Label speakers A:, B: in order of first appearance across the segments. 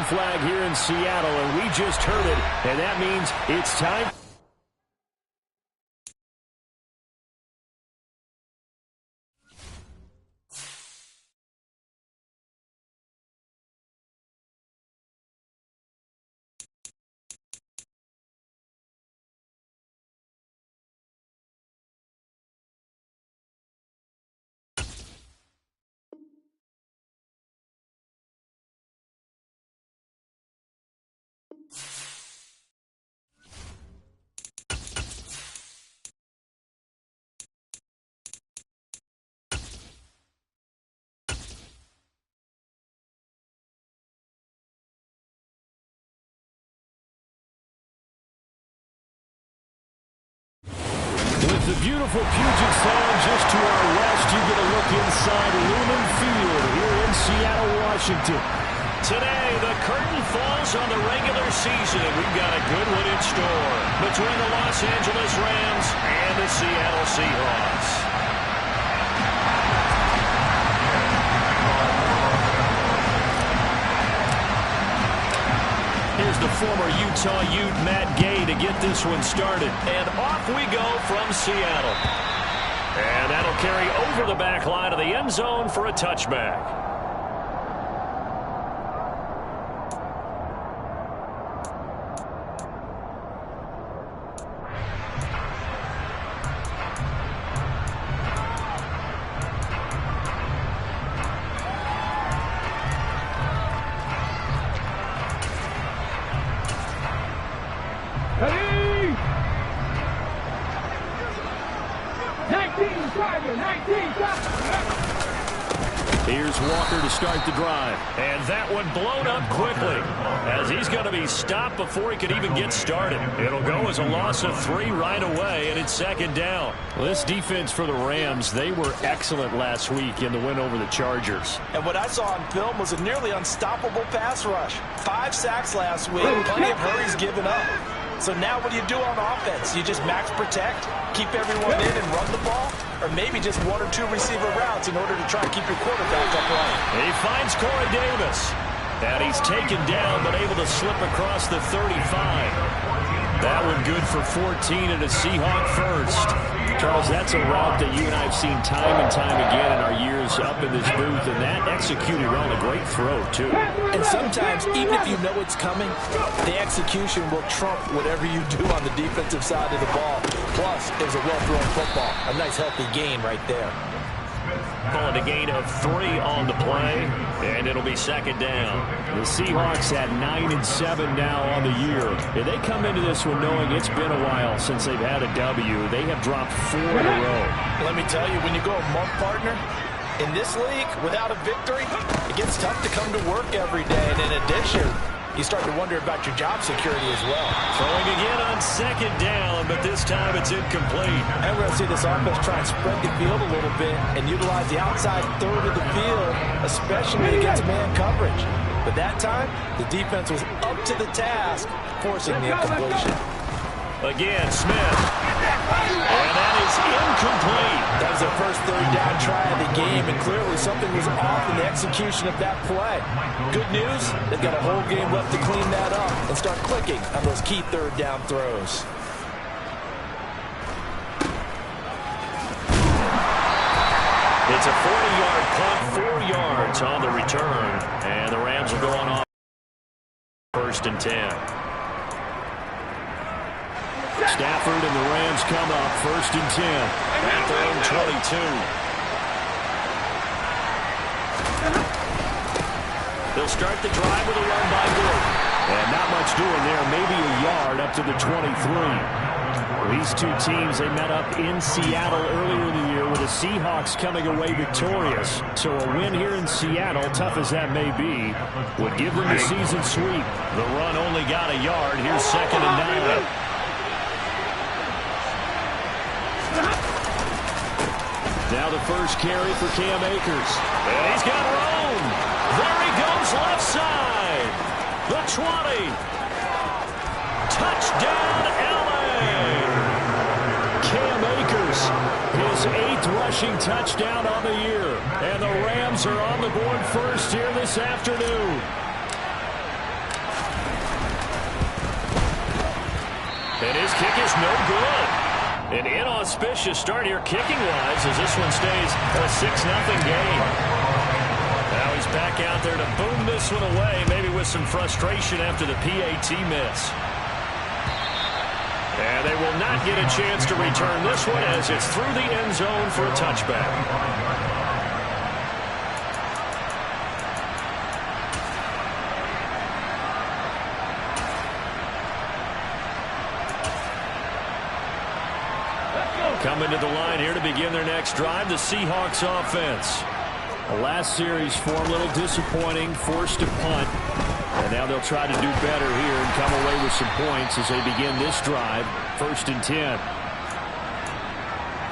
A: flag here in Seattle, and we just heard it, and that means it's time. With the beautiful Puget Sound just to our west, you get a look inside Lumen Field here in Seattle, Washington.
B: Today, the curtain falls on the regular season. We've got a good one in store between the Los Angeles Rams and the Seattle Seahawks. Here's the former Utah Ute Matt Gay to get this one started. And off we go from Seattle. And that'll carry over the back line of the end zone for a touchback.
A: Here's Walker to start the drive.
B: And that one blown up quickly as he's going to be stopped before he could even get started. It'll go as a loss of 3 right away, and it's second down.
A: Well, this defense for the Rams, they were excellent last week in the win over the Chargers.
C: And what I saw on film was a nearly unstoppable pass rush. 5 sacks last week, plenty of hurries given up. So now what do you do on offense? You just max protect, keep everyone in and run the ball? Or maybe just 1 or 2 receiver routes in order to try and keep your quarterback upright.
B: He finds Corey Davis. And he's taken down, but able to slip across the 35. That one good for 14 and a Seahawk first.
A: Charles, that's a route that you and I have seen time and time again in our years up in this booth, and that executed well, a great throw, too.
C: And sometimes, even if you know it's coming, the execution will trump whatever you do on the defensive side of the ball. Plus, it was a well-thrown football. A nice, healthy gain right there.
B: Calling a gain of 3 on the play, and it'll be second down.
A: The Seahawks at 9-7 now on the year. And they come into this one knowing it's been a while since they've had a W. They have dropped 4 in a row.
C: Let me tell you, when you go a month, partner, in this league, without a victory, it gets tough to come to work every day. And in addition, you start to wonder about your job security as well.
B: Throwing again on second down, but this time it's incomplete.
C: And we're going to see this offense try and spread the field a little bit and utilize the outside third of the field, especially against man coverage. But that time, the defense was up to the task, forcing the incompletion.
B: Again, Smith. And that is incomplete.
C: That was their first third down try of the game, and clearly something was off in the execution of that play. Good news, they've got a whole game left to clean that up and start clicking on those key third down throws.
B: It's a 40-yard punt, 4 yards on the return, and the Rams are going off first and 10.
A: Stafford and the Rams come up first and 10.
B: At their own 22. They'll start the drive with a run by Gordon.
A: And not much doing there, maybe a yard up to the 23. These two teams, they met up in Seattle earlier in the year with the Seahawks coming away victorious. So a win here in Seattle, tough as that may be, would give them the season sweep.
B: The run only got a yard. Here's second and 9.
A: Now the first carry for Cam Akers.
B: And he's got room. There he goes left side. The 20. Touchdown, L.A.
A: Cam Akers, his 8th rushing touchdown on the year. And the Rams are on the board first here this afternoon.
B: kick is no good. An inauspicious start here kicking-wise as this one stays a 6-0 game. Now he's back out there to boom this one away, maybe with some frustration after the PAT miss. And they will not get a chance to return this one as it's through the end zone for a touchback. Coming to the line here to begin their next drive, the Seahawks offense. The last series for them, a little disappointing, forced to punt. And now they'll try to do better here and come away with some points as they begin this drive, 1st and 10.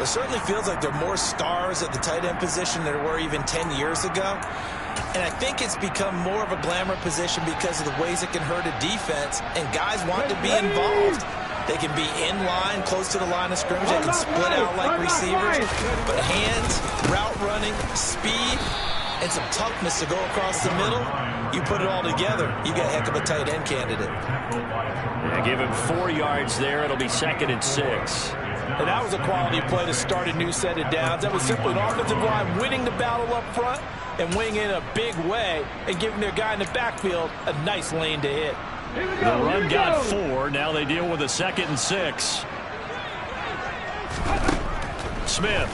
C: It certainly feels like there are more stars at the tight end position than there were even 10 years ago. And I think it's become more of a glamour position because of the ways it can hurt a defense, and guys want to be involved. They can be in line, close to the line of scrimmage. They can split out like receivers. But hands, route running, speed, and some toughness to go across the middle, you put it all together, you got a heck of a tight end candidate.
B: Yeah, give him 4 yards there. It'll be 2nd and 6.
C: And that was a quality play to start a new set of downs. That was simply an offensive line winning the battle up front and winning in a big way and giving their guy in the backfield a nice lane to hit.
B: The run got 4. Now they deal with a 2nd and 6. Smith.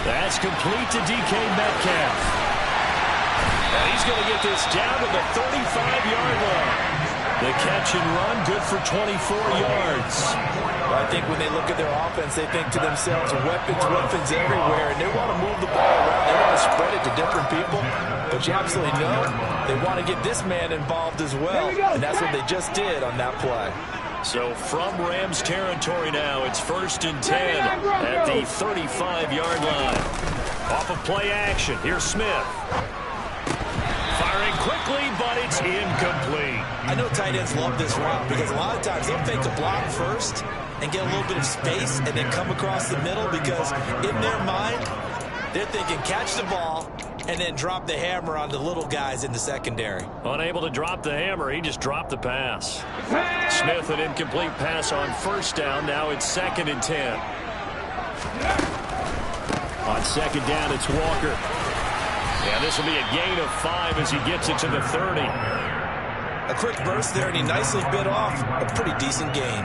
B: That's complete to DK Metcalf. And he's going to get this down to the 35-yard line. The catch and run, good for 24 yards.
C: Well, I think when they look at their offense, they think to themselves, weapons everywhere, and they want to move the ball around. They want to spread it to different people. But you absolutely know they want to get this man involved as well, and that's what they just did on that play.
B: So from Rams territory now, it's 1st and 10 at the 35-yard line. Off of play action, here's Smith. Firing quickly, but it's incomplete.
C: I know tight ends love this route because a lot of times they'll fake a block first and get a little bit of space and then come across the middle because in their mind, they're thinking catch the ball and then drop the hammer on the little guys in the secondary.
B: Unable to drop the hammer, he just dropped the pass. Smith, an incomplete pass on 1st down. Now it's 2nd and 10. On 2nd down, it's Walker. Yeah, this will be a gain of 5 as he gets it to the 30.
C: A quick burst there, and he nicely bit off a pretty decent gain.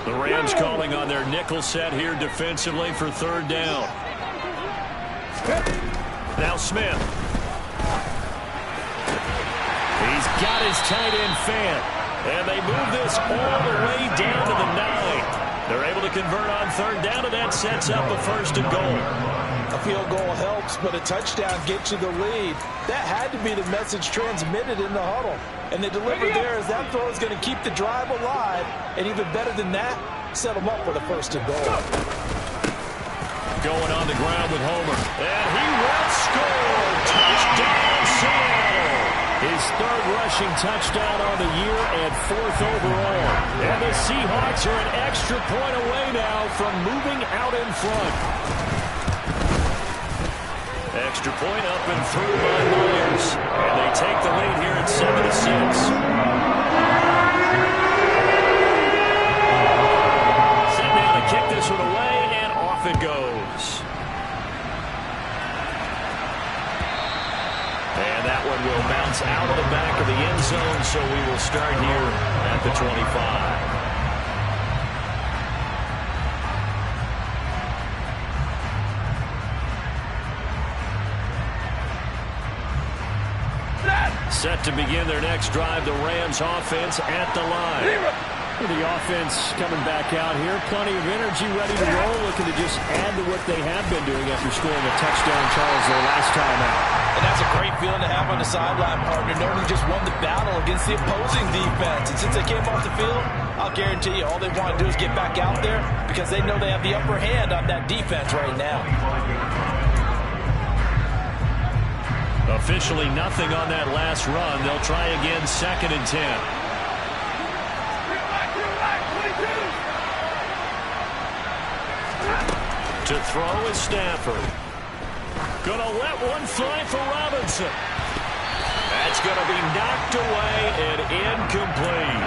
B: The Rams calling on their nickel set here defensively for 3rd down. Now Smith. He's got his tight end fan. And they move this all the way down to the 9. They're able to convert on 3rd down, and that sets up a 1st and goal.
C: A field goal helps, but a touchdown gets you the lead. That had to be the message transmitted in the huddle. And they delivered there as that throw is going to keep the drive alive. And even better than that, set them up for the 1st and goal.
B: Going on the ground with Homer. And he will score. Touchdown, Seattle. His 3rd rushing touchdown on the year and 4th overall. And the Seahawks are an extra point away now from moving out in front. Extra point up and through by Myers. And they take the lead here at 7-6. Set now to kick this one away, and off it goes. And that one will bounce out of the back of the end zone, so we will start here at the 25. Set to begin their next drive, the Rams offense at the line.
A: The offense coming back out here. Plenty of energy, ready to roll, looking to just add to what they have been doing after scoring a touchdown, Charles, their last time out.
C: And that's a great feeling to have on the sideline, partner, knowing you just won the battle against the opposing defense. And since they came off the field, I'll guarantee you all they want to do is get back out there because they know they have the upper hand on that defense right now.
B: Officially nothing on that last run. They'll try again, 2nd and 10. To throw is Stafford. Gonna let one fly for Robinson. That's going to be knocked away and incomplete.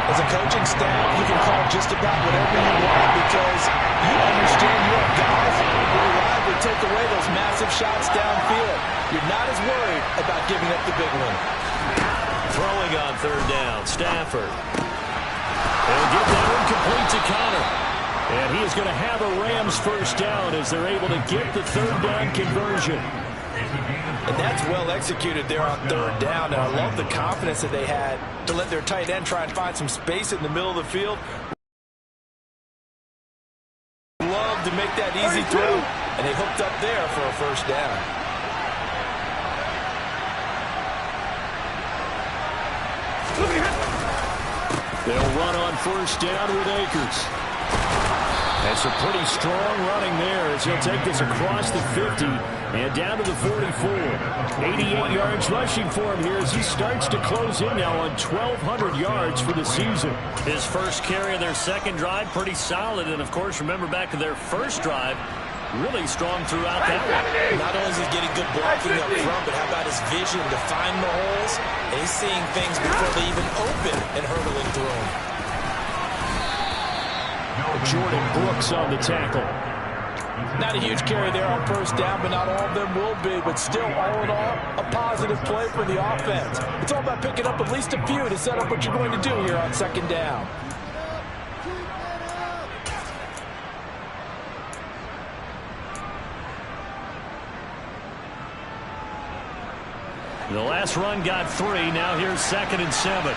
C: As a coaching staff, you can call just about whatever you want because you understand you have guys who reliably take away those massive shots downfield. You're not as worried about giving up the big one.
B: Throwing on third down, Stafford. They'll get that one complete to Connor. And he is going to have a Rams first down as they're able to get the third down conversion.
C: And that's well executed there on third down. And I love the confidence that they had to let their tight end try and find some space in the middle of the field. Love to make that easy throw. And they hooked up there for a first down.
A: They'll run on first down with Akers. That's a pretty strong running there as he'll take this across the 50 and down to the 44. 88 yards rushing for him here as he starts to close in now on 1,200 yards for the season.
B: His first carry of their second drive, pretty solid. And, of course, remember back to their first drive, really strong throughout that one.
C: Not only is he getting good blocking up front, but how about his vision to find the holes? And he's seeing things before they even open and hurdling through them.
A: Jordan Brooks on the tackle.
C: Not a huge carry there on first down, but not all of them will be. But still, all in all, a positive play for the offense. It's all about picking up at least a few to set up what you're going to do here on second down.
B: The last run got 3. Now here's 2nd and 7.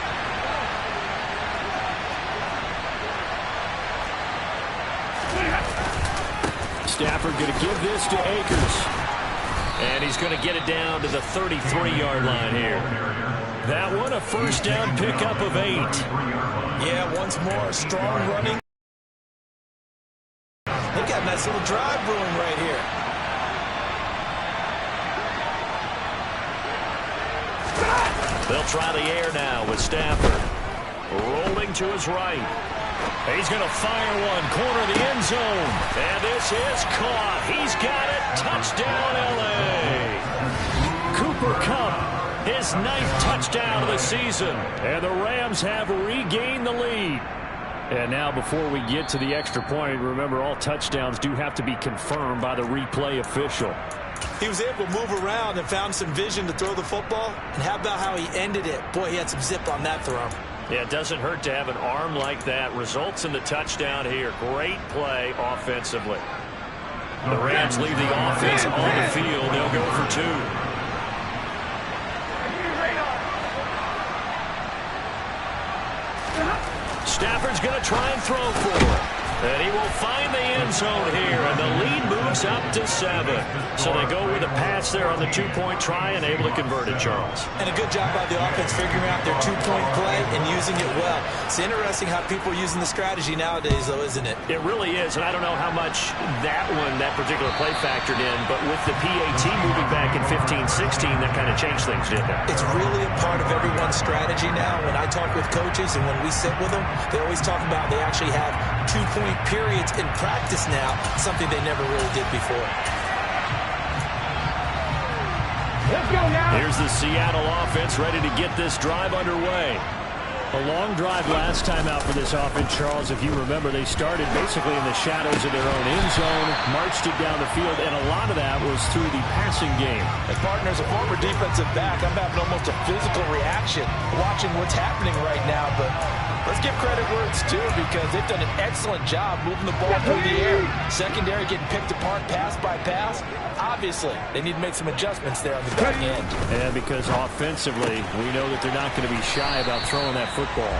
A: Stafford going to give this to Akers.
B: And he's going to get it down to the 33-yard line here. That one a first down pickup of 8.
C: Yeah, once more, strong running. They've got a nice little drive brewing right here.
B: They'll try the air now with Stafford. Rolling to his right. He's going to fire one, corner of the end zone. And this is caught. He's got it. Touchdown, L.A.
A: Cooper Kupp, his 9th touchdown of the season. And the Rams have regained the lead. And now before we get to the extra point, remember all touchdowns do have to be confirmed by the replay official.
C: He was able to move around and found some vision to throw the football. And how about how he ended it? Boy, he had some zip on that throw.
B: Yeah, it doesn't hurt to have an arm like that. Results in the touchdown here. Great play offensively. The Rams leave the offense on the field. They'll go for 2. Stafford's going to try and throw for it. And he will find the end zone here, and the lead moves up to 7. So they go with a pass there on the 2-point try and able to convert it, Charles.
C: And a good job by the offense figuring out their 2-point play and using it well. It's interesting how people are using the strategy nowadays, though, isn't it?
B: It really is, and I don't know how much that particular play factored in, but with the PAT moving back in 15-16, that kind of changed things, didn't it?
C: It's really a part of everyone's strategy now. When I talk with coaches and when we sit with them, they always talk about they actually have 2-point periods in practice now, something they never really did before.
A: Let's go now.
B: Here's the Seattle offense ready to get this drive underway.
A: A long drive last time out for this offense, Charles. If you remember, they started basically in the shadows of their own end zone, marched it down the field, and a lot of that was through the passing game.
C: As partners, a former defensive back, I'm having almost a physical reaction watching what's happening right now, but let's give credit where it's due because they've done an excellent job moving the ball through the air. Secondary getting picked apart pass by pass. Obviously, they need to make some adjustments there on the back end.
A: And because offensively, we know that they're not going to be shy about throwing that football.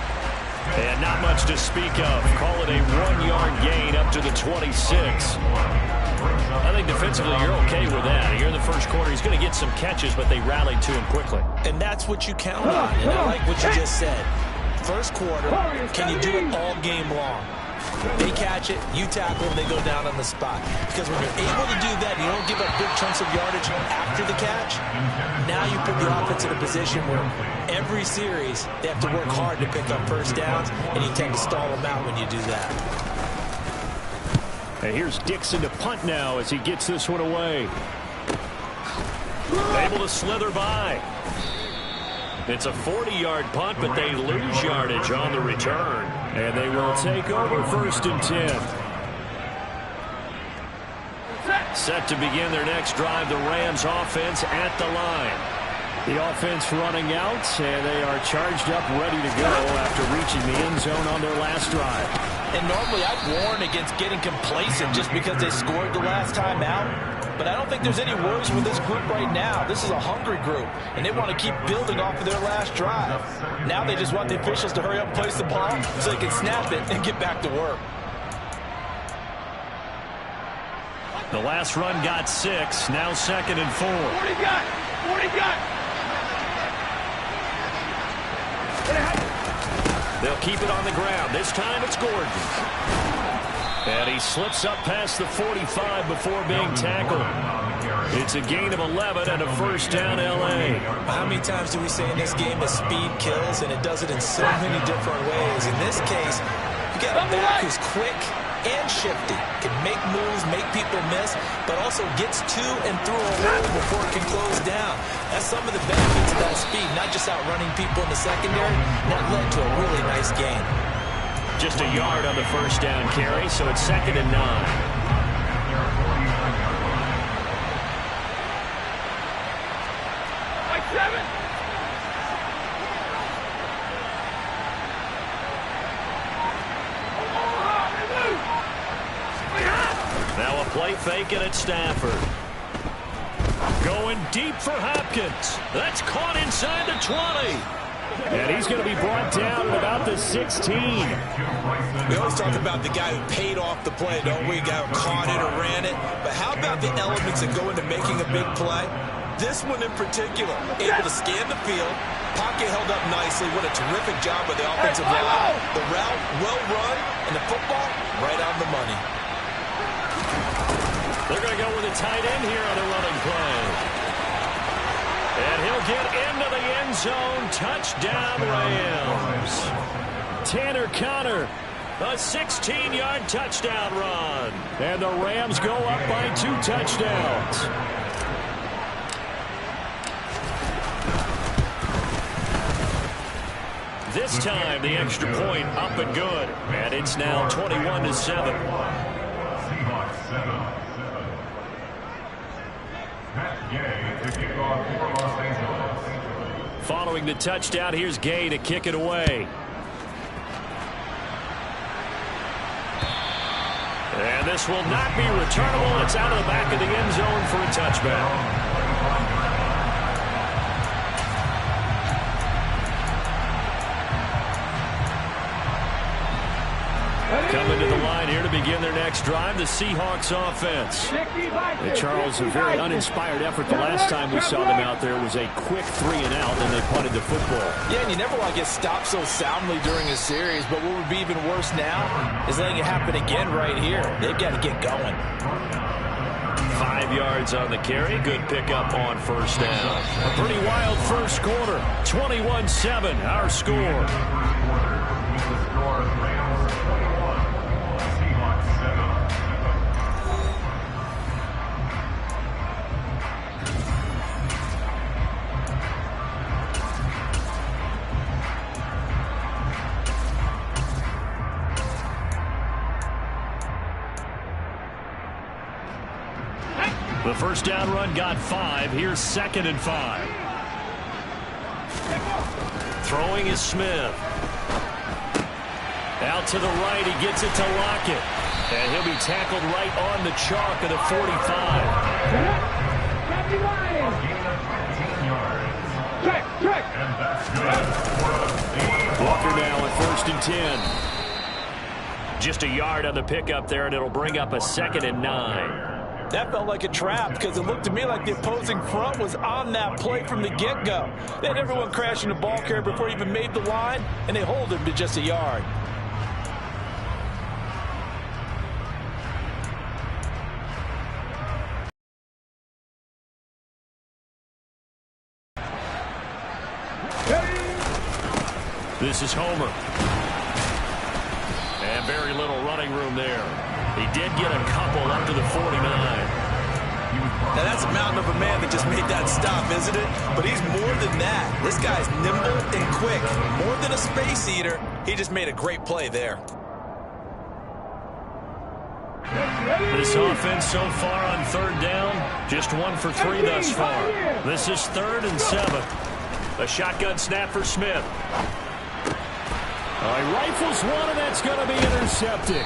B: And not much to speak of. Call it a 1-yard gain up to the 26. I think defensively you're okay with that. Here in the first quarter, he's going to get some catches, but they rallied to him quickly.
C: And that's what you count on. And I like what you just said. First quarter, can you do it all game long? They catch it, you tackle them, they go down on the spot. Because when you're able to do that, you don't give up big chunks of yardage after the catch. Now you put the offense in a position where every series they have to work hard to pick up first downs, and you tend to stall them out when you do that.
A: And here's Dixon to punt now as he gets this one away.
B: Able to slither by. It's a 40-yard punt, but they lose yardage on the return.
A: And they will take over 1st and 10.
B: Set to begin their next drive, the Rams offense at the line.
A: The offense running out, and they are charged up, ready to go after reaching the end zone on their last drive.
C: And normally I'd warn against getting complacent just because they scored the last time out. But I don't think there's any worries with this group right now. This is a hungry group, and they want to keep building off of their last drive. Now they just want the officials to hurry up and place the ball so they can snap it and get back to work.
B: The last run got 6, now 2nd and 4.
D: 40 got! 40 got!
B: They'll keep it on the ground. This time it's Gordon. And he slips up past the 45 before being tackled. It's a gain of 11 and a 1st down, L.A.
C: How many times do we say in this game that speed kills, and it does it in so many different ways? In this case, you got a back who's quick and shifty, can make moves, make people miss, but also gets to and through a hole before it can close down. That's some of the benefits of that speed, not just outrunning people in the secondary. And that led to a really nice gain.
B: Just a yard on the 1st down carry, so it's 2nd and 9.
D: Like 7!
B: Now a play fake and it's Stafford. Going deep for Hopkins. That's caught inside the 20.
A: And he's going to be brought down at about the 16.
C: We always talk about the guy who paid off the play, don't we? The guy who caught it or ran it. But how about the elements that go into making a big play? This one in particular, able to scan the field. Pocket held up nicely. What a terrific job by the offensive line. The route, well run, and the football, right on the money.
B: They're going to go with a tight end here on the running play. And he'll get into the end zone. Touchdown, Rams. Tanner Conner, a 16-yard touchdown run.
A: And the Rams go up by 2 touchdowns.
B: This time, the extra point up and good. And it's now 21-7. Following the touchdown, here's Gay to kick it away. And this will not be returnable. It's out of the back of the end zone for a touchback. Coming to the line here to begin their next drive, the Seahawks offense.
A: And Charles, a very uninspired effort. The last time we saw them out there was a quick 3-and-out, and they punted the football.
C: Yeah, and you never want to get stopped so soundly during a series, but what would be even worse now is letting it happen again right here. They've got to get going.
B: 5 yards on the carry. Good pickup on 1st down.
A: A pretty wild first quarter. 21-7, our score.
B: The 1st down run got 5. Here's 2nd and 5. Throwing is Smith. Out to the right. He gets it to Lockett. And he'll be tackled right on the chalk of the 45.
A: Walker now at 1st and 10.
B: Just a yard on the pickup there, and it'll bring up a 2nd and 9.
C: That felt like a trap because it looked to me like the opposing front was on that play from the get-go. They had everyone crashing the ball carrier before he even made the line, and they hold him to just a yard.
B: This is Homer. And
A: Very little running room there. He did get a couple up to the 49.
C: Now that's a mountain of a man that just made that stop, isn't it? But he's more than that. This guy's nimble and quick. More than a space eater, he just made a great play there.
A: This offense so far on third down, just 1 for 3 thus far. This is 3rd and 7. A shotgun snap for Smith. He rifles one, and that's going to be intercepted.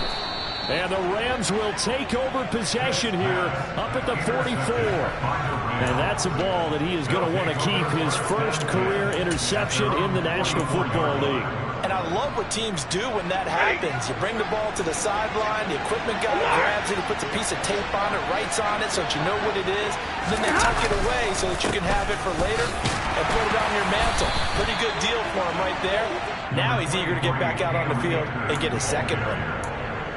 A: And the Rams will take over possession here up at the 44. And that's a ball that he is going to want to keep, his first career interception in the National Football League.
C: And I love what teams do when that happens. You bring the ball to the sideline, the equipment guy grabs it, he puts a piece of tape on it, writes on it so that you know what it is, and then they tuck it away so that you can have it for later and put it on your mantle. Pretty good deal for him right there. Now he's eager to get back out on the field and get his second one.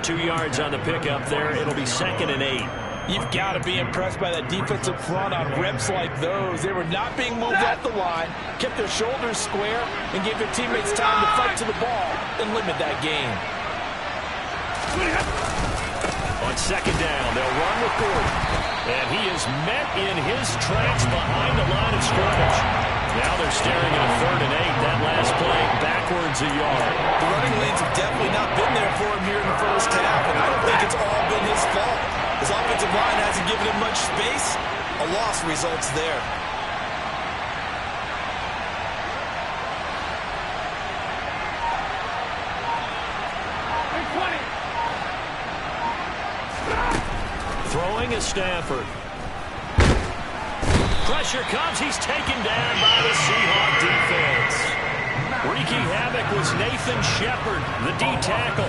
A: 2 yards on the pickup there. It'll be 2nd and 8.
C: You've got to be impressed by that defensive front on reps like those. They were not being moved off the line, kept their shoulders square, and gave their teammates time to fight to the ball and limit that gain.
A: On 2nd down, they'll run with Gordon. And he is met in his tracks behind the line of scrimmage. Now they're staring at a 3rd and 8. That last play backwards a yard.
C: The running lanes have definitely not been there for him here in the first half, and I don't think it's all been his fault. His offensive line hasn't given him much space. A loss results there.
A: Throwing is Stafford. Pressure comes. He's taken down by the Seahawk defense. Wreaking havoc was Nathan Shepard, the D-tackle.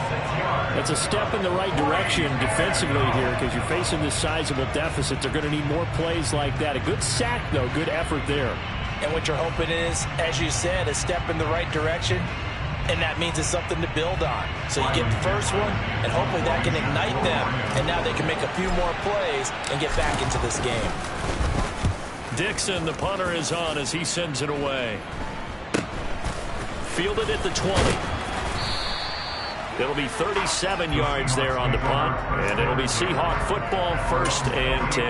A: That's a step in the right direction defensively here because you're facing this sizable deficit. They're going to need more plays like that. A good sack, though. Good effort there.
C: And what you're hoping is, as you said, a step in the right direction, and that means it's something to build on. So you get the first one, and hopefully that can ignite them, and now they can make a few more plays and get back into this game.
A: Dixon, the punter, is on as he sends it away. Fielded at the 20. It'll be 37 yards there on the punt, and it'll be Seahawk football, 1st and 10.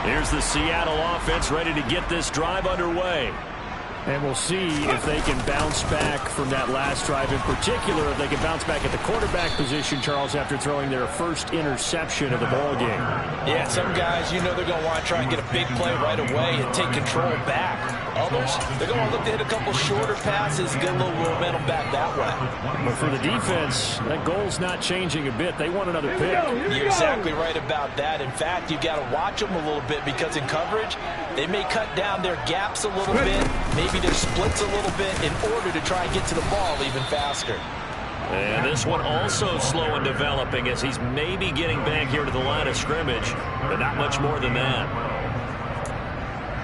A: Here's the Seattle offense ready to get this drive underway. And we'll see if they can bounce back from that last drive. In particular, if they can bounce back at the quarterback position, Charles, after throwing their first interception of the ball game.
C: Yeah, some guys, you know they're going to want to try and get a big play right away and take control back. Others, they're going to look to hit a couple shorter passes and get a little momentum back that way.
A: But for the defense, that goal's not changing a bit. They want another pick.
C: You're exactly right about that. In fact, you've got to watch them a little bit because in coverage, they may cut down their gaps a little bit, maybe their splits a little bit in order to try and get to the ball even faster.
A: And this one also slow in developing as he's maybe getting back here to the line of scrimmage, but not much more than that.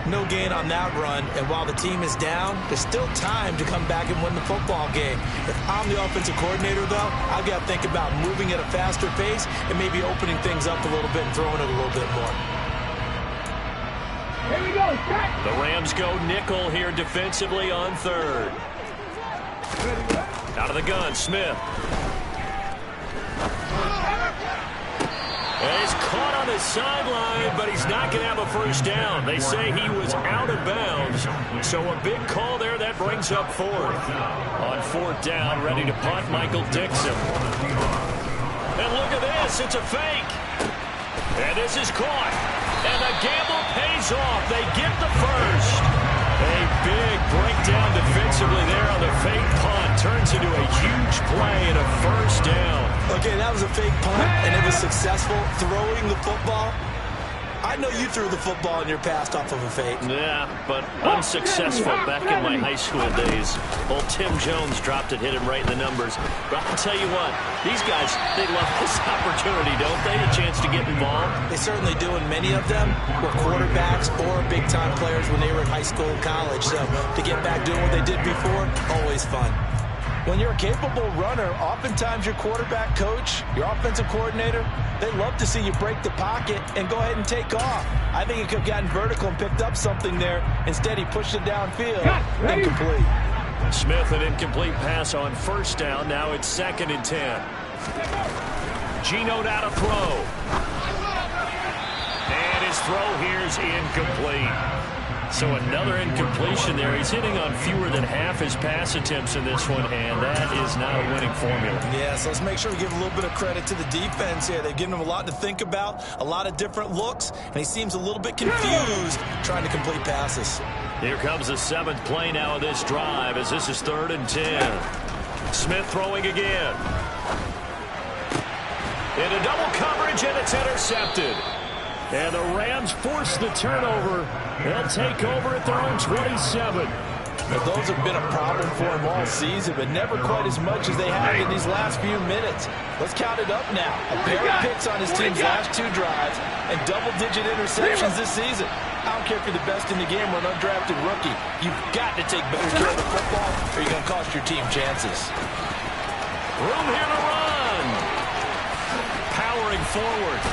C: No gain on that run, and while the team is down, there's still time to come back and win the football game. If I'm the offensive coordinator, though, I've got to think about moving at a faster pace and maybe opening things up a little bit and throwing it a little bit more.
D: Here we go.
A: The Rams go nickel here defensively on 3rd. Out of the gun, Smith. And he's caught on the sideline, but he's not going to have a first down. They say he was out of bounds. So a big call there. That brings up 4th. On 4th down, ready to punt, Michael Dixon. And look at this. It's a fake. And this is caught. And the gamble pays off. They get the first. A big breakdown defensively there on the fake punt. Turns into a huge play and a first down.
C: Okay, that was a fake punt, and it was successful. Throwing the football. I know you threw the football in your past off of a fake.
A: Yeah, but unsuccessful back in my high school days. Old Tim Jones dropped it, hit him right in the numbers. But I'll tell you what, these guys, they love this opportunity, don't they? A chance to get involved.
C: They certainly do, and many of them were quarterbacks or big-time players when they were in high school and college. So to get back doing what they did before, always fun. When you're a capable runner, oftentimes your quarterback coach, your offensive coordinator, they love to see you break the pocket and go ahead and take off. I think he could have gotten vertical and picked up something there. Instead, he pushed it downfield. Incomplete.
A: Smith, an incomplete pass on first down. Now it's 2nd and 10. Geno now to throw. And his throw here is incomplete. So another incompletion there. He's hitting on fewer than half his pass attempts in this one, and that is not a winning formula.
C: Yeah, so let's make sure we give a little bit of credit to the defense here. They've given him a lot to think about, a lot of different looks, and he seems a little bit confused trying to complete passes.
A: Here comes the 7th play now of this drive as this is 3rd and 10. Smith throwing again. Into double coverage, and it's intercepted. And the Rams force the turnover. They'll take over at their own 27.
C: Now, those have been a problem for him all season, but never quite as much as they have in these last few minutes. Let's count it up now. A pair of picks on his team's last 2 drives and double-digit interceptions this season. I don't care if you're the best in the game or an undrafted rookie. You've got to take better care of the football or you're going to cost your team chances.
A: Room here to run. Powering forward.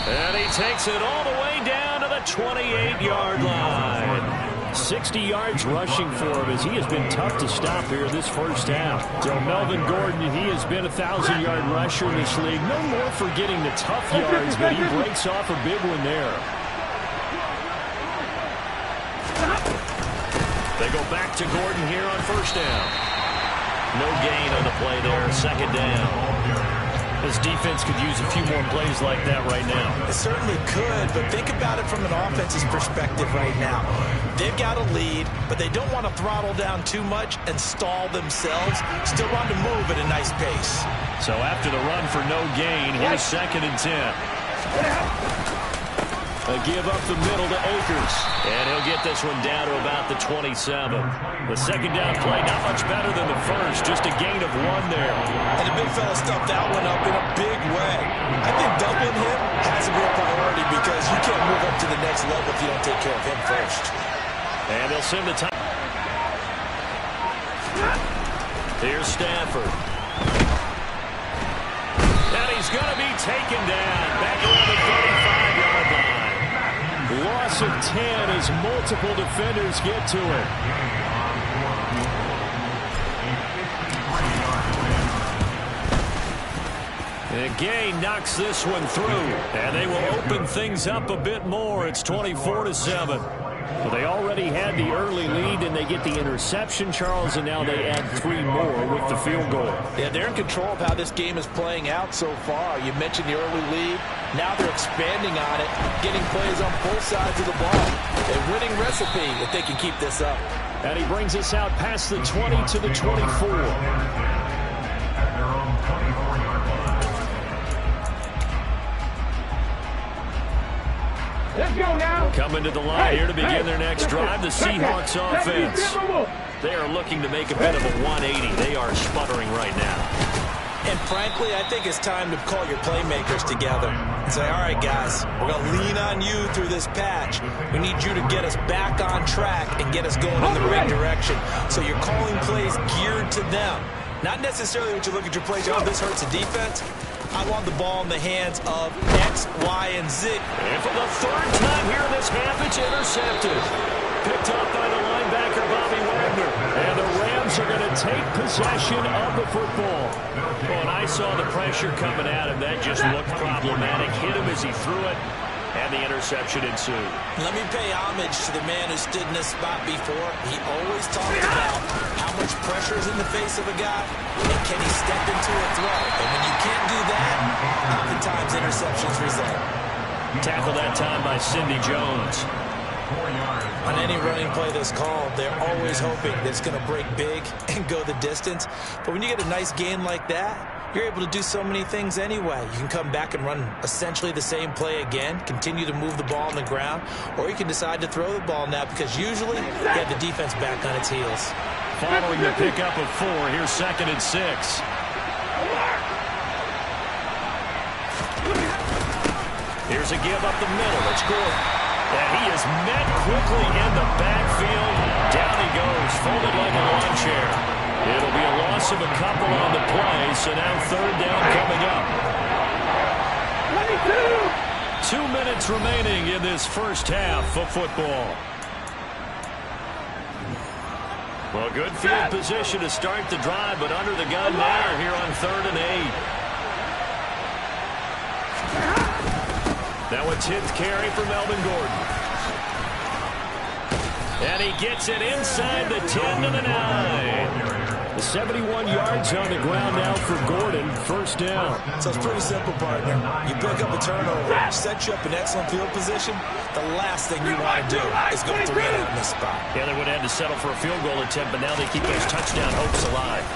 A: And he takes it all the way down to the 28-yard line. 60 yards rushing for him as he has been tough to stop here this first half. So Melvin Gordon, he has been a 1,000-yard rusher in this league. No more for getting the tough yards, but he breaks off a big one there. They go back to Gordon here on first down. No gain on the play there, 2nd down. This defense could use a few more plays like that right now.
C: It certainly could, but think about it from an offense's perspective right now. They've got a lead, but they don't want to throttle down too much and stall themselves. Still want to move at a nice pace.
A: So after the run for no gain, here's 2nd and 10. A give up the middle to Akers. And he'll get this one down to about the 27. The 2nd down play, not much better than the first. Just a gain of 1 there.
C: And the big fella stuffed that one up in a big way. I think doubling him has to be a priority because you can't move up to the next level if you don't take care of him first.
A: And they'll send the time. Here's Stafford. And he's going to be taken down. Back around the 35-yard line. Loss of 10 as multiple defenders get to it. And Gay knocks this one through. And they will open things up a bit more. It's 24-7. Well, they already had the early lead, and they get the interception, Charles, and now they add 3 more with the field goal.
C: Yeah, they're in control of how this game is playing out so far. You mentioned the early lead. Now they're expanding on it, getting plays on both sides of the ball. A winning recipe if they can keep this up.
A: And he brings us out past the 20 to the 24.
D: Let's go now.
A: Coming to the line here to begin their next drive, the Seahawks offense. They are looking to make a bit of a 180. They are sputtering right now.
C: And frankly, I think it's time to call your playmakers together and say, all right, guys, we're going to lean on you through this patch. We need you to get us back on track and get us going in the right direction. So you're calling plays geared to them. Not necessarily when you look at your plays, oh, this hurts the defense. I want the ball in the hands of X, Y, and Z.
A: And for the 3rd time here in this half, it's intercepted. Picked up by the linebacker, Bobby Wagner. And the Rams are going to take possession of the football. Well, and I saw the pressure coming at him. That just looked problematic. Hit him as he threw it, and the interception ensued.
C: Let me pay homage to the man who stood in this spot before. He always talked about how much pressure is in the face of a guy, and can he step into a throw? And when you can't do that, oftentimes interceptions result.
A: Tackle that time by Cindy Jones.
C: On any running play that's called, they're always hoping that it's going to break big and go the distance. But when you get a nice gain like that, you're able to do so many things anyway. You can come back and run essentially the same play again, continue to move the ball on the ground, or you can decide to throw the ball now because usually you have the defense back on its heels.
A: Following the pickup of 4, here's 2nd and 6. Here's a give up the middle. It's Gordon. And he is met quickly in the backfield. Down he goes, folded like a lawn chair.
B: It'll be a loss of a couple on the play, so now third down coming up. 2 minutes remaining in this first half of football. Well, good field position to start the drive, but under the gun there here on 3rd and 8. Now a 10th carry for Melvin Gordon. And he gets it inside the 10 to the 9. The 71 yards on the ground now for Gordon. First down.
C: So it's pretty simple, partner. You pick up a turnover, set you up in excellent field position. The last thing you want to do is go 3 and out in this spot.
B: Yeah, they would have had to settle for a field goal attempt, but now they keep those touchdown hopes alive.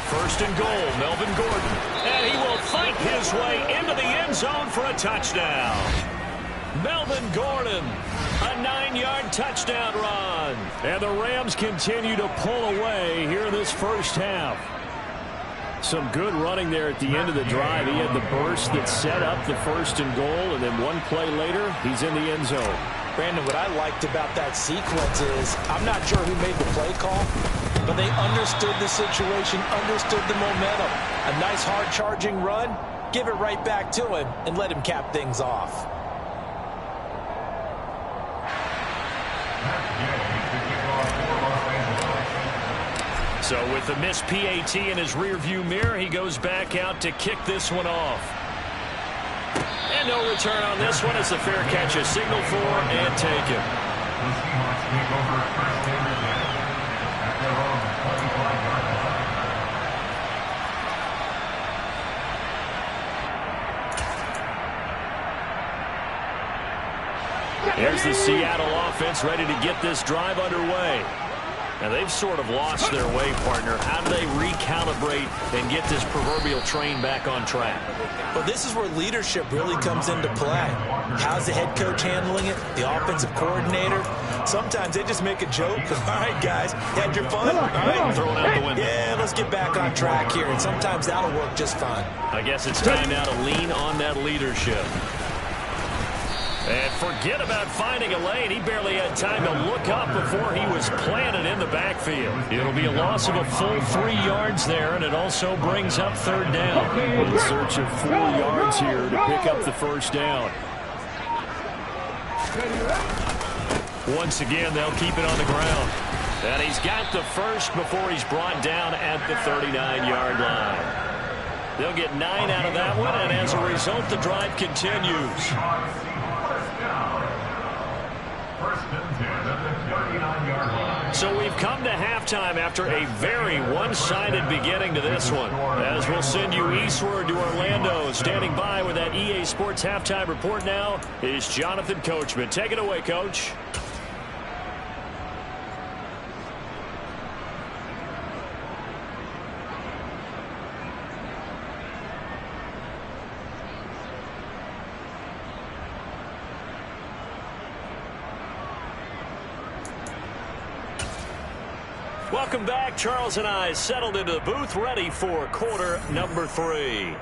B: First and goal, Melvin Gordon. And he will fight his way into the end zone for a touchdown. Melvin Gordon, a 9-yard touchdown run. And the Rams continue to pull away here in this first half. Some good running there at the end of the drive. He had the burst that set up the first and goal, and then one play later, he's in the end zone.
C: Brandon, what I liked about that sequence is I'm not sure who made the play call, but they understood the situation, understood the momentum. A nice hard-charging run, give it right back to him, and let him cap things off.
B: So with the missed PAT in his rearview mirror, he goes back out to kick this one off. And no return on this one. It's a fair catch, a signal for and taken. Here's the Seattle offense ready to get this drive underway. Now, they've sort of lost their way, partner. How do they recalibrate and get this proverbial train back on track?
C: Well, this is where leadership really comes into play. How's the head coach handling it? The offensive coordinator? Sometimes they just make a joke. All right, guys, you had your fun? All right,
B: throw it out the window.
C: Yeah, let's get back on track here. And sometimes that'll work just fine.
B: I guess it's time now to lean on that leadership. And forget about finding a lane. He barely had time to look up before he was planted in the backfield. It'll be a loss of a full 3 yards there, and it also brings up third down.
A: In search of 4 yards here to pick up the first down.
B: Once again, they'll keep it on the ground. And he's got the first before he's brought down at the 39-yard line. They'll get 9 out of that one, and as a result, the drive continues. So we've come to halftime after a very one-sided beginning to this one. As we'll send you eastward to Orlando. Standing by with that EA Sports halftime report now is Jonathan Coachman. Take it away, Coach. Welcome back. Charles and I settled into the booth, ready for quarter number 3.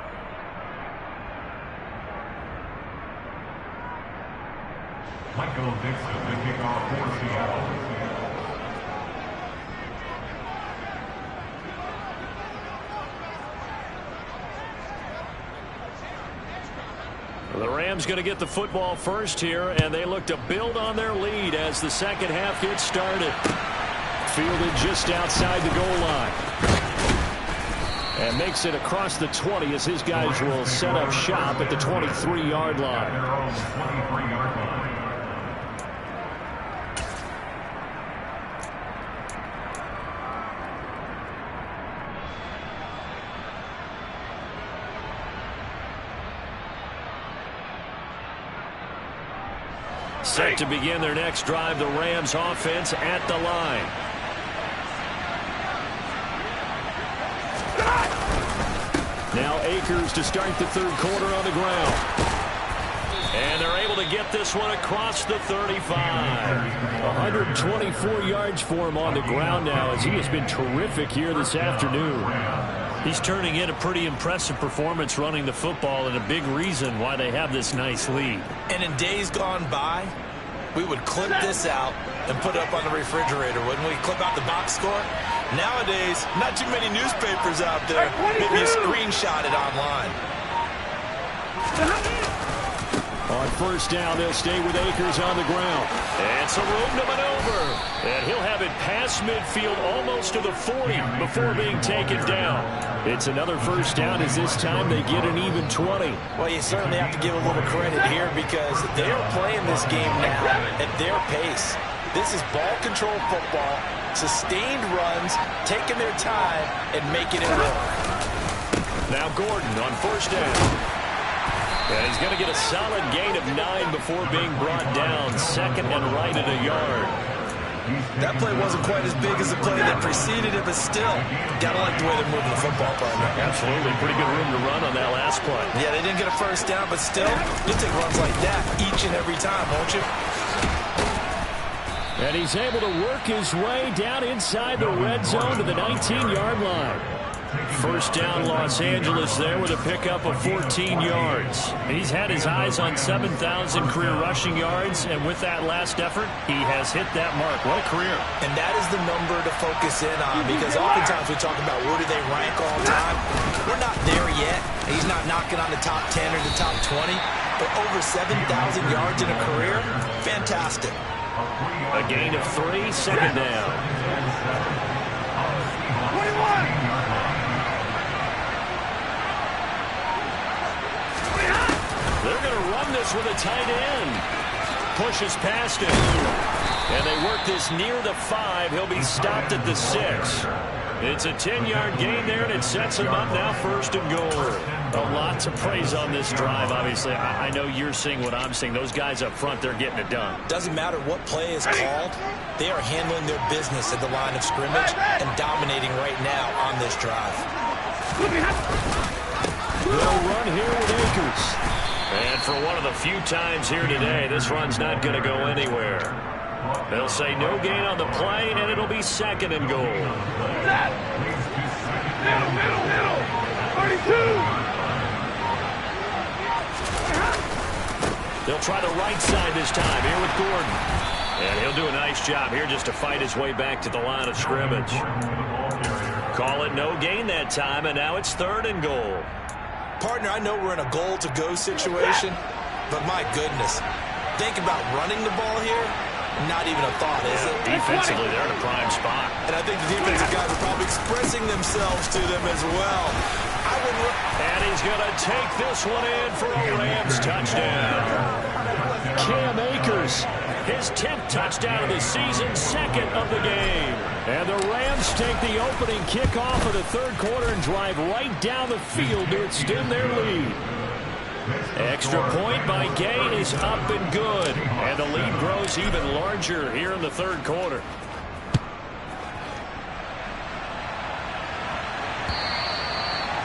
E: Michael Dixon, the kickoff for Seattle.
B: The Rams going to get the football first here, and they look to build on their lead as the second half gets started.
A: Fielded just outside the goal line. And makes it across the 20 as his guys will set up shop at the 23-yard line.
B: Set to begin their next drive, the Rams offense at the line.
A: Now Akers to start the third quarter on the ground.
B: And they're able to get this one across the 35.
A: 124 yards for him on the ground now as he has been terrific here this afternoon.
B: He's turning in a pretty impressive performance running the football, and a big reason why they have this nice lead.
C: And in days gone by, we would clip this out and put it up on the refrigerator, wouldn't we? Clip out the box score. Nowadays, not too many newspapers out there. Maybe you screenshot it online.
A: On first down, they'll stay with Akers on the ground.
B: And some room to maneuver. And he'll have it past midfield almost to the 40 before being taken down.
A: It's another first down as this time they get an even 20.
C: Well, you certainly have to give a little credit here because they are playing this game now at their pace. This is ball control football, sustained runs, taking their time, and making it work.
B: Now Gordon on first down. And he's going to get a solid gain of 9 before being brought down. Second and right at a yard.
C: That play wasn't quite as big as the play that preceded it, but still, got to like the way they're moving the football, partner.
B: Absolutely. Pretty good room to run on that last play.
C: Yeah, they didn't get a first down, but still, you'll take runs like that each and every time, won't you?
A: And he's able to work his way down inside the red zone to the 19-yard line.
B: First down, Los Angeles there with a pickup of 14 yards.
A: He's had his eyes on 7,000 career rushing yards, and with that last effort, he has hit that mark. What a career.
C: And that is the number to focus in on because oftentimes we talk about where do they rank all time. We're not there yet. He's not knocking on the top 10 or the top 20, but over 7,000 yards in a career, fantastic.
B: A gain of 3, second down.
D: 21!
B: They're going to run this with a tight end. Pushes past him. And they work this near the 5. He'll be stopped at the 6. It's a 10-yard gain there, and it sets him up now first and goal.
A: A lot to praise on this drive, obviously. I know you're seeing what I'm seeing. Those guys up front, they're getting it done.
C: Doesn't matter what play is called. They are handling their business at the line of scrimmage and dominating right now on this drive.
A: They'll run here with Akers.
B: And for one of the few times here today, this run's not going to go anywhere. They'll say no gain on the play, and it'll be second and goal.
D: Middle. 32.
B: They'll try the right side this time here with Gordon. And he'll do a nice job here just to fight his way back to the line of scrimmage. Call it no gain that time, and now it's third and goal.
C: Partner, I know we're in a goal-to-go situation, but my goodness, think about running the ball here. Not even a thought, is it?
B: Defensively, they're in a prime spot.
C: And I think the defensive guys are probably expressing themselves to them as well.
B: And he's going to take this one in for a Rams touchdown.
A: Cam Akers.
B: His 10th touchdown of the season, second of the game.
A: And the Rams take the opening kickoff of the third quarter and drive right down the field to extend their lead.
B: Extra point by Gay is up and good. And the lead grows even larger here in the third quarter.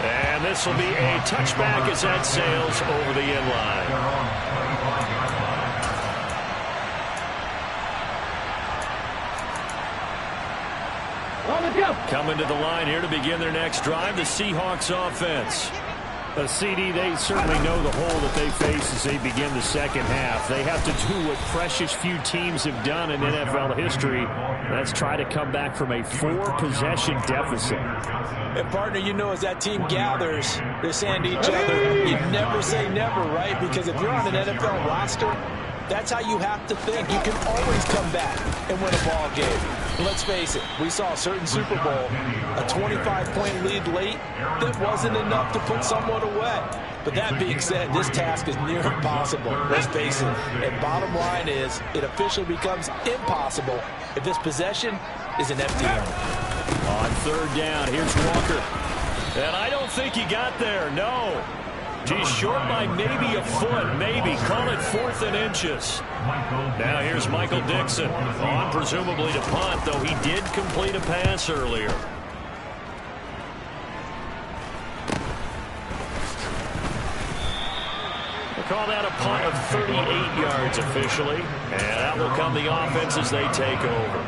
B: And this will be a touchback as that sails over the end line.
A: Coming to the line here to begin their next drive, the Seahawks offense. CD, they certainly know the hole that they face as they begin the second half. They have to do what precious few teams have done in NFL history. That's try to come back from a 4-possession deficit.
C: And partner, you know, as that team gathers, they're saying to each other, you never say never, right? Because if you're on an NFL roster, that's how you have to think. You can always come back and win a ball game. Let's face it, we saw a certain Super Bowl, a 25-point lead late, that wasn't enough to put someone away. But that being said, this task is near impossible. Let's face it. And bottom line is, it officially becomes impossible if this possession is an empty one.
A: On third down, here's Walker.
B: And I don't think he got there, no. He's short by maybe a foot, maybe. Call it 4th and inches. Now here's Michael Dixon. On presumably to punt, though he did complete a pass earlier. We'll call that a punt of 38 yards officially. And out will come the offense as they take over.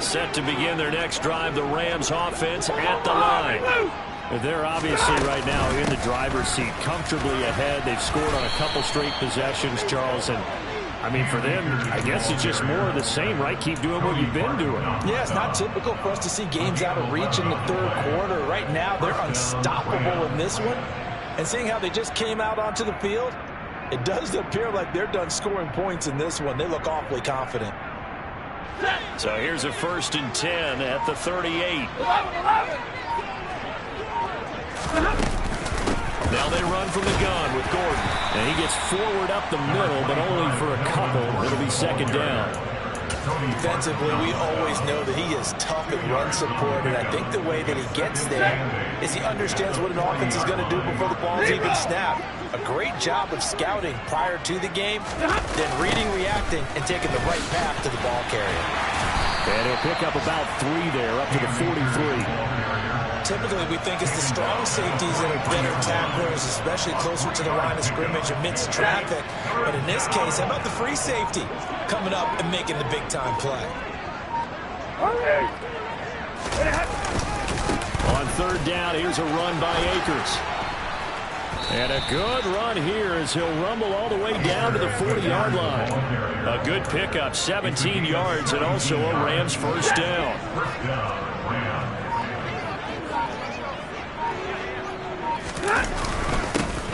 B: Set to begin their next drive, the Rams offense at the line.
A: They're obviously right now in the driver's seat, comfortably ahead. They've scored on a couple straight possessions, Charles, and I mean, for them, I guess it's just more of the same, right? Keep doing what you've been doing.
C: Yeah, it's not typical for us to see games out of reach in the third quarter. Right now, they're unstoppable in this one. And seeing how they just came out onto the field, it does appear like they're done scoring points in this one. They look awfully confident.
B: So here's a 1st and 10 at the 38. Now they run from the gun with Gordon. And he gets forward up the middle, but only for a couple. It'll be 2nd down.
C: Defensively, we always know that he is tough at run support, and I think the way that he gets there is he understands what an offense is going to do before the ball's even snapped. A great job of scouting prior to the game, then reading, reacting, and taking the right path to the ball carrier.
A: And he'll pick up about 3 there, up to the 43.
C: Typically, we think it's the strong safeties that are better tacklers, especially closer to the line of scrimmage amidst traffic. But in this case, how about the free safety coming up and making the big-time play?
A: On 3rd down, here's a run by Akers. And a good run here as he'll rumble all the way down to the 40-yard line.
B: A good pickup, 17 yards, and also a Rams 1st down.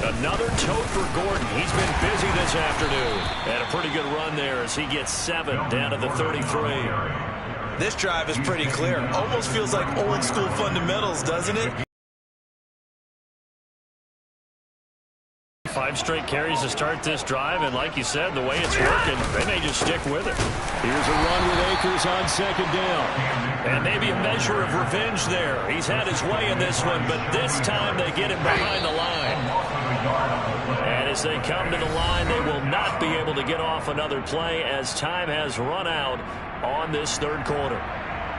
B: Another tote for Gordon. He's been busy this afternoon. And a pretty good run there as he gets 7 down to the 33.
C: This drive is pretty clear. Almost feels like old school fundamentals, doesn't it?
B: 5 straight carries to start this drive, and like you said, the way it's working, they may just stick with it.
A: Here's a run with Akers on 2nd down.
B: And maybe a measure of revenge there. He's had his way in this one, but this time they get him behind the line. And as they come to the line, they will not be able to get off another play as time has run out on this 3rd quarter.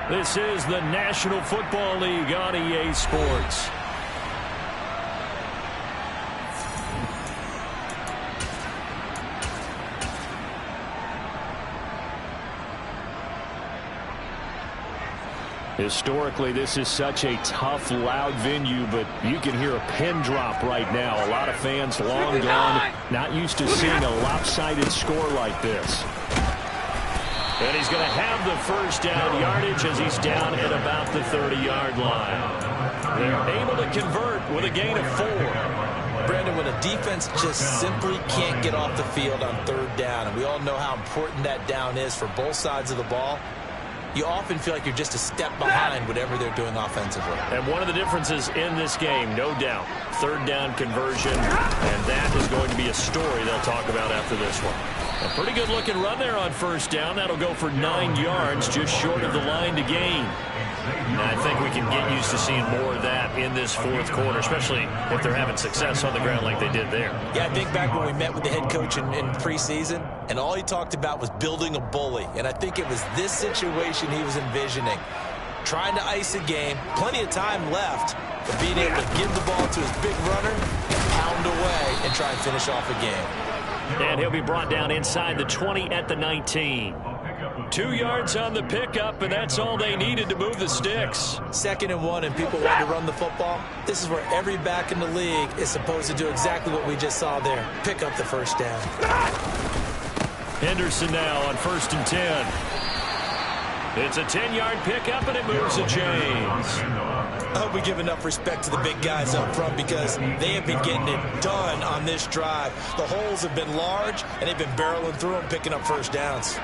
B: This is the National Football League on EA Sports.
A: Historically, this is such a tough, loud venue, but you can hear a pin drop right now. A lot of fans long gone, not used to seeing a lopsided score like this.
B: And he's going to have the 1st down yardage as he's down at about the 30-yard line. They're able to convert with a gain of 4.
C: Brandon, when a defense just simply can't get off the field on 3rd down, and we all know how important that down is for both sides of the ball, you often feel like you're just a step behind whatever they're doing offensively.
B: And one of the differences in this game, no doubt, 3rd down conversion, and that is going to be a story they'll talk about after this one. A pretty good-looking run there on 1st down. That'll go for 9 yards, just short of the line to gain. And I think we can get used to seeing more of that in this 4th quarter, especially if they're having success on the ground like they did there.
C: Yeah, I think back when we met with the head coach in preseason, and all he talked about was building a bully. And I think it was this situation he was envisioning. Trying to ice a game, plenty of time left, but being able to give the ball to his big runner, pound away, and try and finish off a game.
B: And he'll be brought down inside the 20 at the 19. 2 yards on the pickup, and that's all they needed to move the sticks.
C: 2nd and 1, and people want to run the football. This is where every back in the league is supposed to do exactly what we just saw there. Pick up the 1st down.
B: Henderson now on 1st and 10. It's a 10-yard pickup, and it moves the chains.
C: I hope we give enough respect to the big guys up front because they have been getting it done on this drive. The holes have been large, and they've been barreling through them, picking up 1st downs.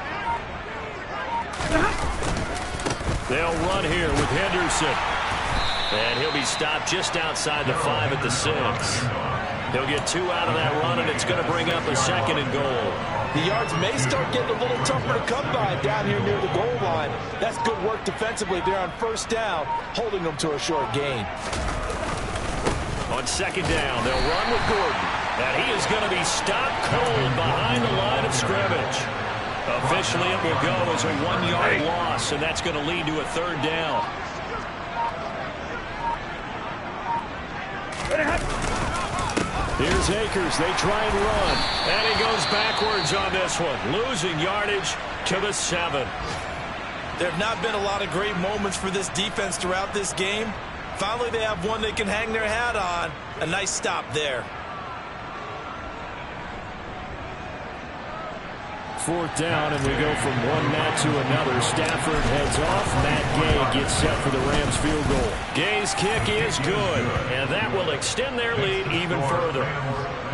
B: They'll run here with Henderson. And he'll be stopped just outside the 5 at the 6. He'll get 2 out of that run, and it's going to bring up a 2nd and goal.
C: The yards may start getting a little tougher to come by down here near the goal line. That's good work defensively there on 1st down, holding them to a short gain.
B: On 2nd down, they'll run with Gordon. And he is going to be stopped cold behind the line of scrimmage. Officially, it will go as a 1-yard loss, and that's going to lead to a 3rd down.
A: Here's Akers. They try and run.
B: And he goes backwards on this one, losing yardage to the 7.
C: There have not been a lot of great moments for this defense throughout this game. Finally, they have one they can hang their hat on. A nice stop there.
A: 4th down, and we go from one Matt to another. Stafford heads off. Matt Gay gets set for the Rams field goal.
B: Gay's kick is good, and that will extend their lead even further.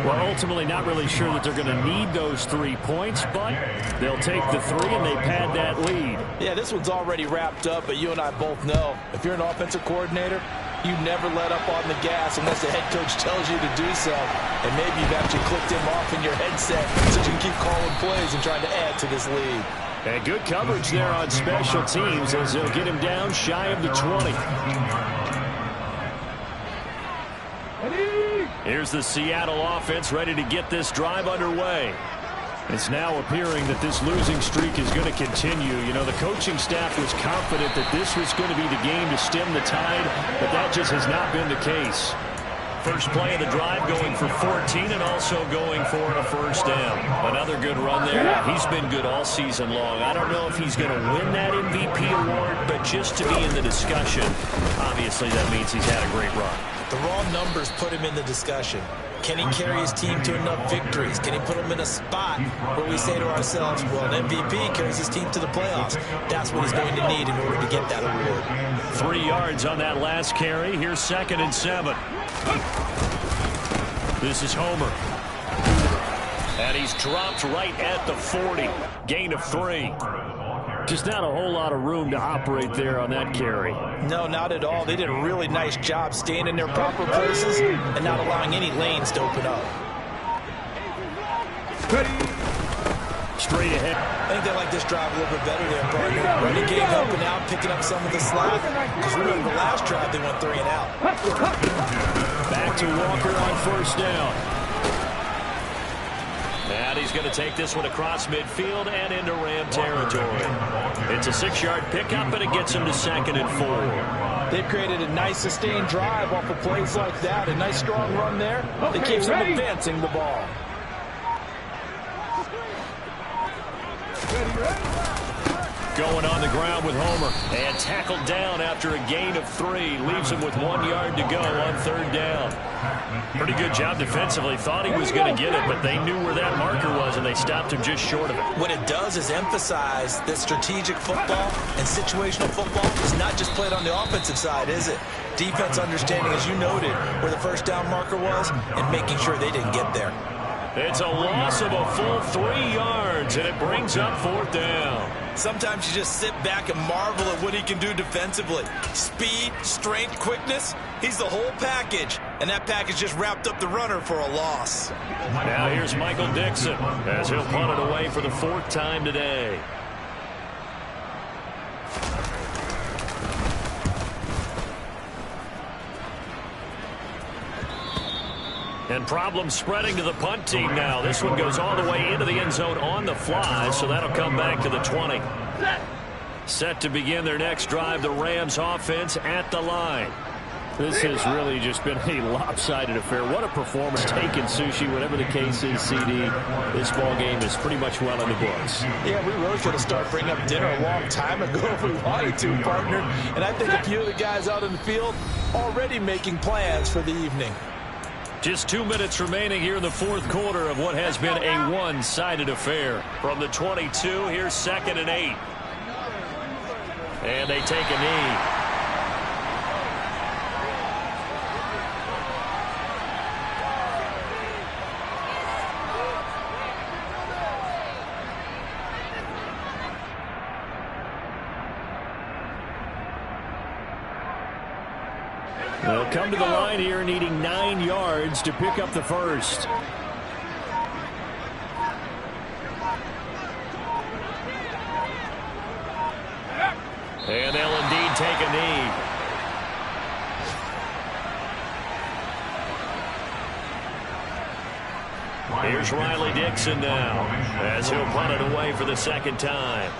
A: Well, ultimately not really sure that they're going to need those 3 points, but they'll take the 3 and they pad that lead.
C: Yeah, this one's already wrapped up, but you and I both know if you're an offensive coordinator, you never let up on the gas unless the head coach tells you to do so. And maybe you've actually clicked him off in your headset so you can keep calling plays and trying to add to this lead.
A: And good coverage there on special teams as they'll get him down shy of the 20.
B: Here's the Seattle offense ready to get this drive underway.
A: It's now appearing that this losing streak is going to continue. You know, the coaching staff was confident that this was going to be the game to stem the tide, but that just has not been the case.
B: First play of the drive going for 14 and also going for a first down. Another good run there. He's been good all season long. I don't know if he's going to win that MVP award, but just to be in the discussion, obviously that means he's had a great run.
C: The raw numbers put him in the discussion. Can he carry his team to enough victories? Can he put them in a spot where we say to ourselves, well, an MVP carries his team to the playoffs. That's what he's going to need in order to get that award.
B: 3 yards on that last carry. Here's 2nd and 7. This is Homer. And he's dropped right at the 40. Gain of 3.
A: Just not a whole lot of room to operate there on that carry.
C: No, not at all. They did a really nice job staying in their proper places and not allowing any lanes to open up.
A: Straight ahead.
C: I think they like this drive a little bit better there, partner. Running game helping out, picking up some of the slack. Because remember, the last drive they went 3 and out.
A: Back to Walker on 1st down.
B: And he's going to take this one across midfield and into Ram territory. It's a 6-yard pickup, and it gets him to 2nd and 4.
C: They've created a nice sustained drive off of plays like that. A nice strong run there. They keep them advancing the ball.
B: Going on the ground with Homer. And tackled down after a gain of 3. Leaves him with 1 yard to go on 3rd down. Pretty good job defensively. Thought he was going to get it, but they knew where that marker was, and they stopped him just short of it.
C: What it does is emphasize that strategic football and situational football is not just played on the offensive side, is it? Defense understanding, as you noted, where the first down marker was and making sure they didn't get there.
B: It's a loss of a full 3 yards, and it brings up 4th down.
C: Sometimes you just sit back and marvel at what he can do defensively. Speed, strength, quickness, he's the whole package. And that package just wrapped up the runner for a loss.
B: Now here's Michael Dixon as he'll punt it away for the 4th time today. And problems spreading to the punt team now. This one goes all the way into the end zone on the fly, so that'll come back to the 20. Set to begin their next drive, the Rams offense at the line.
A: This has really just been a lopsided affair. What a performance. Taking Sushi, whatever the case is, CD. This ball game is pretty much well in the books.
C: Yeah, we really could have started bringing up dinner a long time ago if we wanted to, partner. And I think a few of the guys out in the field already making plans for the evening.
B: Just 2 minutes remaining here in the 4th quarter of what has been a one-sided affair. From the 22, here's 2nd and 8. And they take a knee.
A: They'll come to the line here needing 9 yards to pick up the first.
B: And they'll indeed take a knee. Here's Riley Dixon now as he'll punt it away for the 2nd time.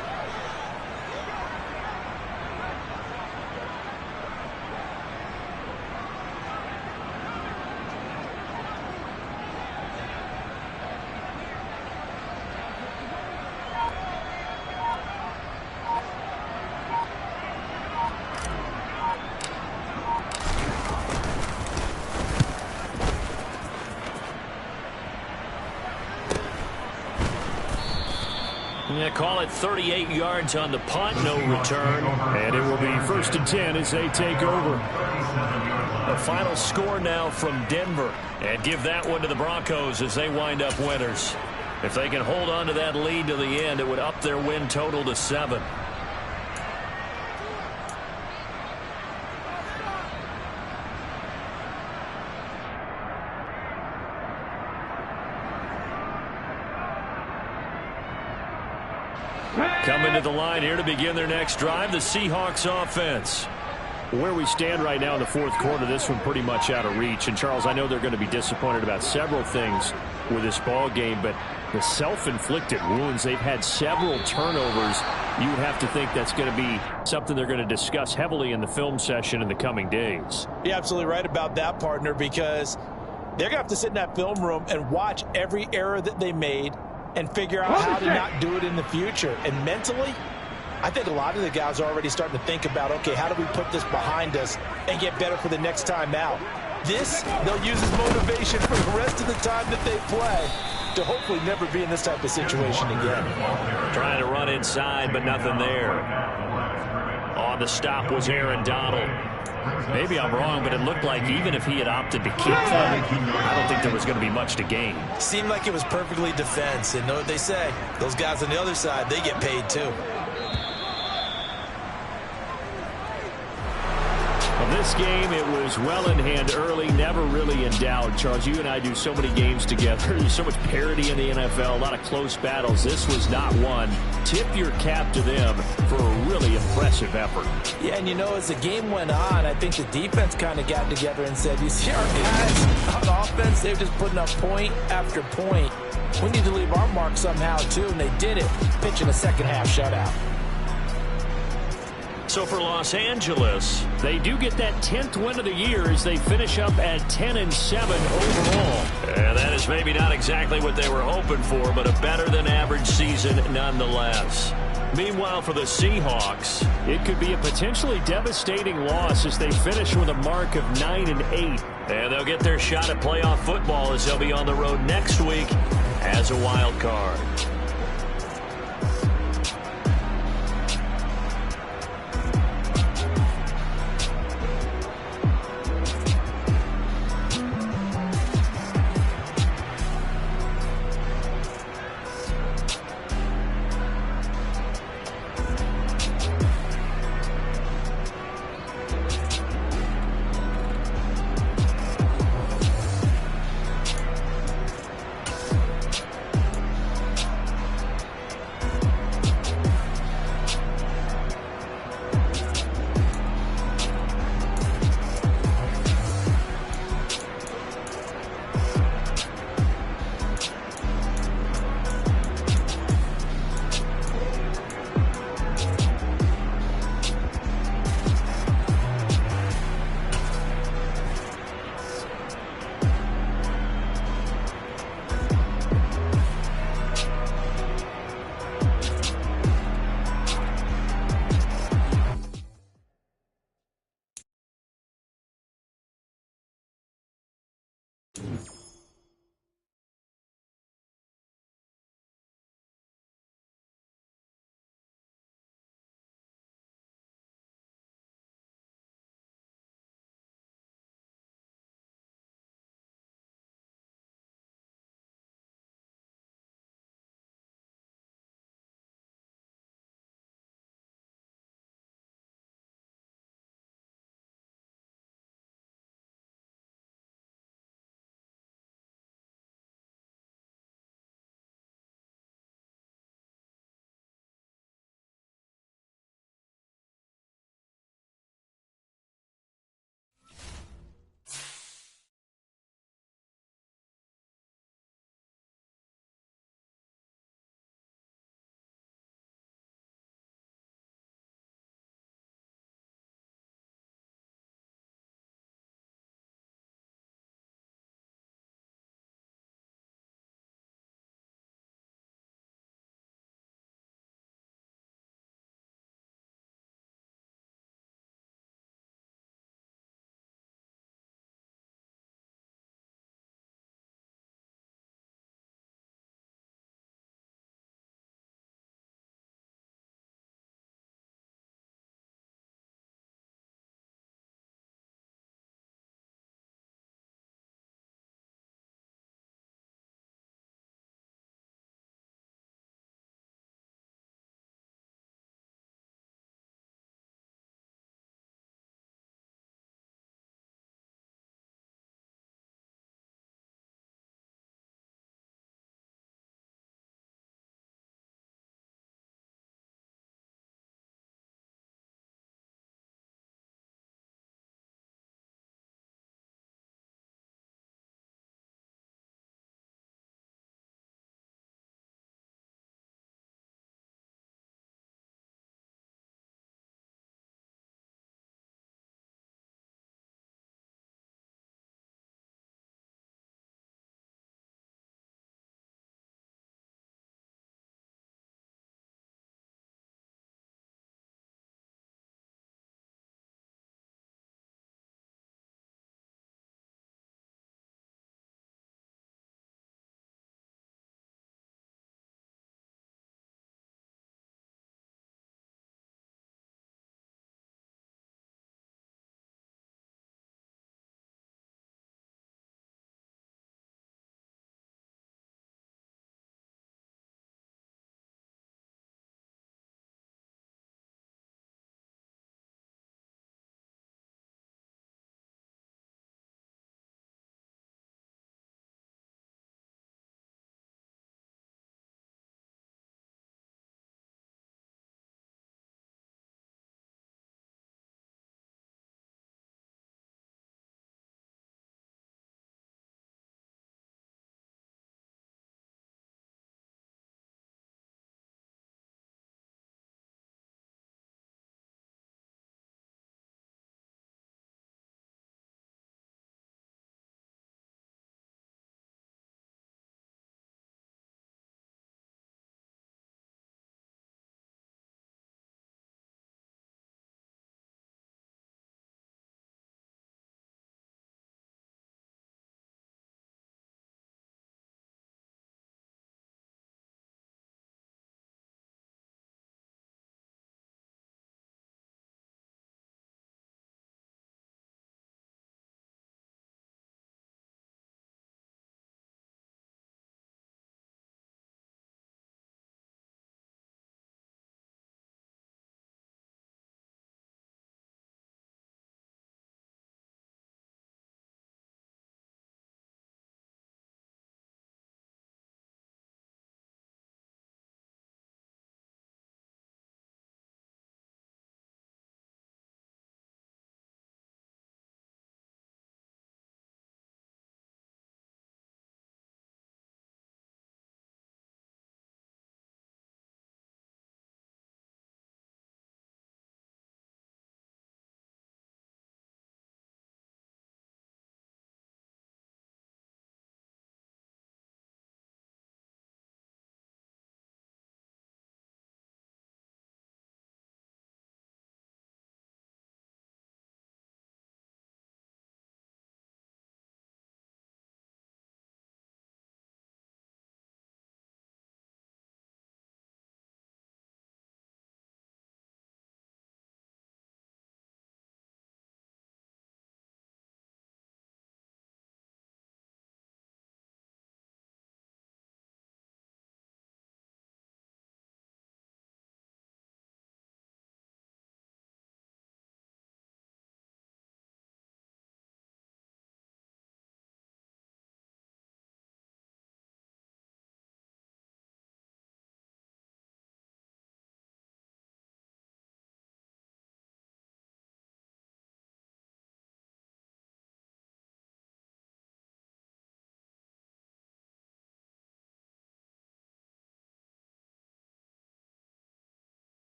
A: Yeah, call it 38 yards on the punt, no return. And it will be 1st and 10 as they take over. The final score now from Denver. And give that one to the Broncos as they wind up winners. If they can hold on to that lead to the end, it would up their win total to 7. Coming to the line here to begin their next drive, the Seahawks offense. Where we stand right now in the 4th quarter, this one pretty much out of reach. And, Charles, I know they're going to be disappointed about several things with this ball game, but the self-inflicted wounds, they've had several turnovers. You would have to think that's going to be something they're going to discuss heavily in the film session in the coming days.
C: You're absolutely right about that, partner, because they're going to have to sit in that film room and watch every error that they made and figure out how to not do it in the future. And mentally, I think a lot of the guys are already starting to think about, okay, how do we put this behind us and get better for the next time out? This, they'll use as motivation for the rest of the time that they play to hopefully never be in this type of situation again.
A: Trying to run inside, but nothing there. On the stop was Aaron Donald. Maybe I'm wrong, but it looked like even if he had opted to keep them, I don't think there was going to be much to gain.
C: Seemed like it was perfectly defense. And know what they say? Those guys on the other side, they get paid too.
A: Well, this game, it was well in hand early, never really in doubt. Charles, you and I do so many games together. There's so much parity in the NFL, a lot of close battles. This was not one. Tip your cap to them for a really impressive effort.
C: Yeah, and you know, as the game went on, I think the defense kind of got together and said, you see our guys on offense, they're just putting up point after point. We need to leave our mark somehow, too, and they did it, pitching a second-half shutout.
A: So for Los Angeles, they do get that 10th win of the year as they finish up at 10-7 overall. And that is maybe not exactly what they were hoping for, but a better-than-average season nonetheless. Meanwhile, for the Seahawks, it could be a potentially devastating loss as they finish with a mark of 9-8. And they'll get their shot at playoff football as they'll be on the road next week as a wild card.